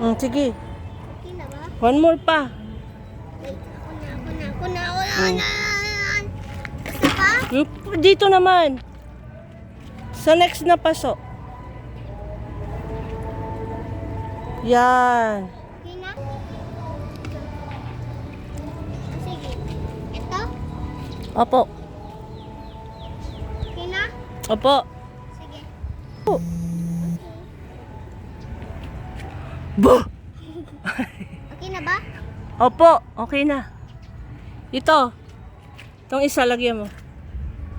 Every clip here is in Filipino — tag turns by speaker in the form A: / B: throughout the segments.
A: Sige.
B: Okay na ba?
A: One more pa.
B: Wait, ako na. Isa pa?
A: Dito naman. Sa next na paso. Yan.
B: Okay na? Sige. Ito?
A: Opo.
B: Okay na?
A: Opo.
B: Sige.
A: Bo!
B: Okay na ba?
A: Opo, okay na. Ito. Itong isa, lagyan mo.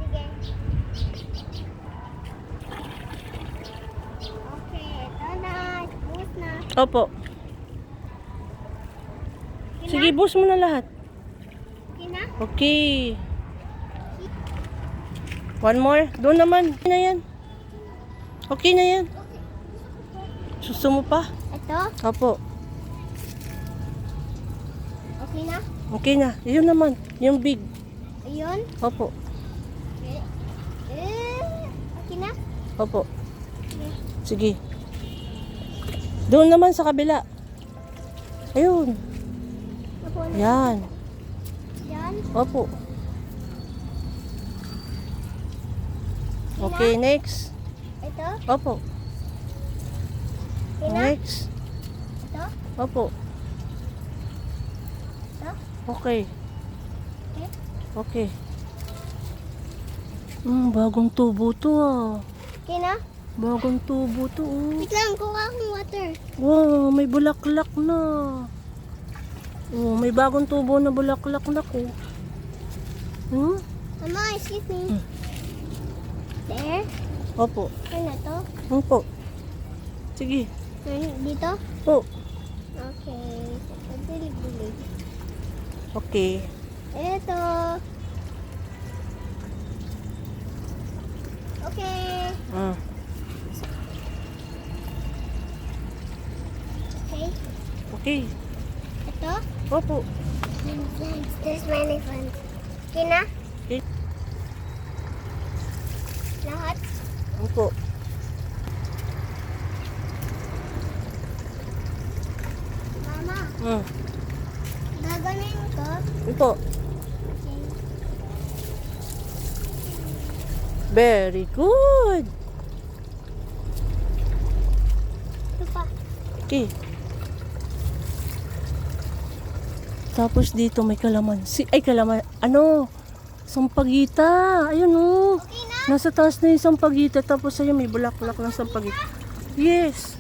B: Sige. Okay, ito na. Buhos na.
A: Opo.
B: Okay
A: Sige,
B: na?
A: bus mo na lahat.
B: Okay na?
A: Okay. One more. Doon naman. Okay na yan. Okay na yan. Suso mo pa?
B: Ito?
A: Opo.
B: Okay na?
A: Okay na. Yun naman. Yung big.
B: Ayun?
A: Opo.
B: Okay na?
A: Opo.
B: Sige.
A: Sige. Doon naman sa kabila. Ayun.
B: Ako na.
A: Yan.
B: Yan?
A: Opo. Okay, next.
B: Ito?
A: Opo.
B: Okay na?
A: Next.
B: Ito?
A: Opo.
B: Ito?
A: Okay.
B: Okay?
A: Okay. Bagong tubo to ah.
B: Okay na?
A: Bagong tubo to oh.
B: Wait lang, kuha akong water.
A: Wow, may bulaklak na. Oh, may bagong tubo na bulaklak na ko.
B: Mama, excuse me. There?
A: Opo.
B: Ano na to?
A: Opo. Sige.
B: Dito?
A: Po.
B: Okay. Pagdilig-dilig.
A: Okay.
B: Ito. Okay.
A: Ah.
B: Okay.
A: Okay.
B: Ito?
A: Opo.
B: There's many fans. Okay na?
A: Okay.
B: Lahat?
A: Opo.
B: Mama,
A: Hmm.
B: gaganin ko.
A: Opo.
B: Okay.
A: Very good.
B: Ito pa.
A: Okay. Tapos dito may kalamansi. Ay, ano? Sampagita. Ayun oh.
B: Okay na?
A: Nasa taas na yung sampagita. Tapos ayun, may bulaklak ng sampagita. Yes.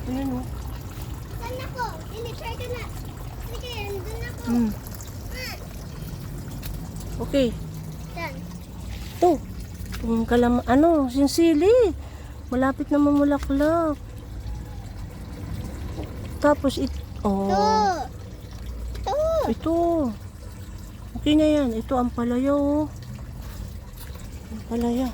A: Ayun oh.
B: Saan ako? Ini-try ko na. Sige, andun ako.
A: Okay.
B: Saan?
A: Ito. Yung sili. Malapit na mamulaklak. Tapos oh.
B: Ito.
A: Ito. Okay na yan. Ito ang palaya oh. Ang palaya.